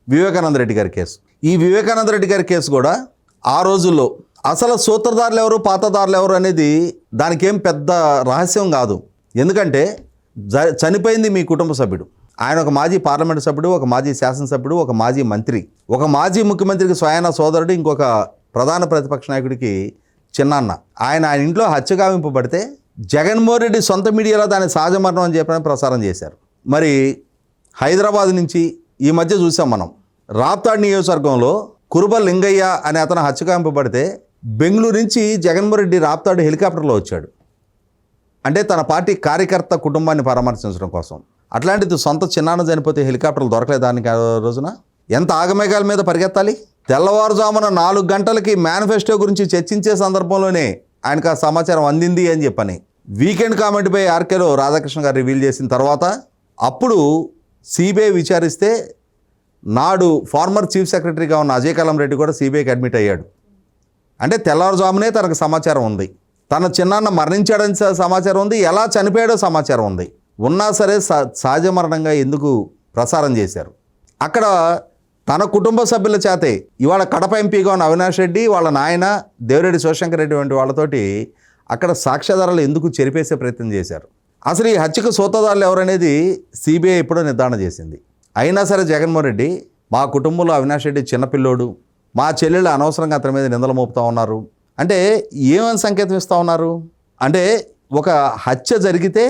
వివేకానంద రెడ్డి గారి కేసు. ఈ వివేకానంద రెడ్డి గారి కేసు కూడా ఆ రోజుల్లో అసలు సూత్రధారులు ఎవరు, పాతదారులు ఎవరు అనేది దానికి ఏం పెద్ద రహస్యం కాదు. ఎందుకంటే చనిపోయింది మీ కుటుంబ సభ్యుడు. ఆయన ఒక మాజీ పార్లమెంటు సభ్యుడు, ఒక మాజీ శాసనసభ్యుడు, ఒక మాజీ మంత్రి, ఒక మాజీ ముఖ్యమంత్రికి స్వయాన సోదరుడు, ఇంకొక ప్రధాన ప్రతిపక్ష నాయకుడికి చిన్నాన్న. ఆయన ఇంట్లో హత్య గావింపబడితే జగన్మోహన్ రెడ్డి సొంత మీడియాలో దాన్ని సహజ మరణం అని చెప్పని ప్రసారం చేశారు. మరి హైదరాబాద్ నుంచి ఈ మధ్య చూసాం మనం, రాప్తాడ్ నియోజకవర్గంలో కురుబ లింగయ్య అనే అతను హత్య గావింపబడితే బెంగళూరు నుంచి జగన్మోహన్ రెడ్డి రాప్తాడ్ హెలికాప్టర్లో వచ్చాడు. అంటే తన పార్టీ కార్యకర్త కుటుంబాన్ని పరామర్శించడం కోసం. అట్లాంటిది సొంత చిన్నాన్న చనిపోతే హెలికాప్టర్లు దొరకలేదానికి ఆ రోజున ఎంత ఆగమేఘాల మీద పరిగెత్తాలి. తెల్లవారుజామున 4 గంటలకి మేనిఫెస్టో గురించి చర్చించే సందర్భంలోనే ఆయనకు ఆ సమాచారం అందింది అని చెప్పని వీకెండ్ కామెంట్పై ఆర్కేలో రాధాకృష్ణ గారు రివీల్ చేసిన తర్వాత అప్పుడు సిబిఐ విచారిస్తే నాడు ఫార్మర్ చీఫ్ సెక్రటరీగా ఉన్న అజయ్ కల్లం రెడ్డి కూడా సిబిఐకి అడ్మిట్ అయ్యాడు. అంటే తెల్లవారుజామునే తనకు సమాచారం ఉంది, తన చిన్నాన్న మరణించాడని సమాచారం ఉంది, ఎలా చనిపోయాడో సమాచారం ఉంది. ఉన్నా సరే సహజ మరణంగా ఎందుకు ప్రసారం చేశారు? అక్కడ తన కుటుంబ సభ్యుల చేతే ఇవాళ కడప ఎంపీగా ఉన్న అవినాష్ రెడ్డి, వాళ్ళ నాయన దేవిరెడ్డి శివశంకర్ రెడ్డి వంటి వాళ్ళతోటి అక్కడ సాక్ష్యాధారాలు ఎందుకు చెరిపేసే ప్రయత్నం చేశారు? అసలు ఈ హత్యకు సూత్రధారులు ఎవరనేది సిబిఐ ఎప్పుడో నిర్ధారణ చేసింది. అయినా సరే జగన్మోహన్ రెడ్డి మా కుటుంబంలో అవినాష్ రెడ్డి చిన్నపిల్లోడు, మా చెల్లెళ్ళు అనవసరంగా అతని మీద నిందలు మోపుతూ ఉన్నారు అంటే ఏమని సంకేతం ఇస్తూ ఉన్నారు? అంటే ఒక హత్య జరిగితే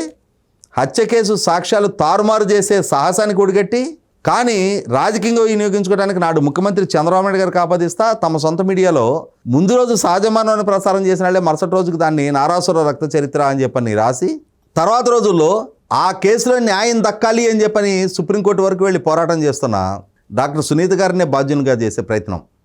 హత్య కేసు సాక్ష్యాలు తారుమారు చేసే సాహసానికి ఒడిగట్టి, కానీ రాజకీయంగా వినియోగించుకోవడానికి నాడు ముఖ్యమంత్రి చంద్రబాబు నాయుడు గారు ఆపాదిస్తా తమ సొంత మీడియాలో ముందు రోజు సహజమానవాన్ని ప్రసారం చేసిన వాళ్ళే మరుసటి రోజుకి దాన్ని నారాసుర రక్త చరిత్ర అని చెప్పని రాసి, తర్వాత రోజుల్లో ఆ కేసులో న్యాయం దక్కాలి అని చెప్పని సుప్రీంకోర్టు వరకు వెళ్ళి పోరాటం చేస్తున్న డాక్టర్ సునీత గారినే బాధ్యునిగా చేసే ప్రయత్నం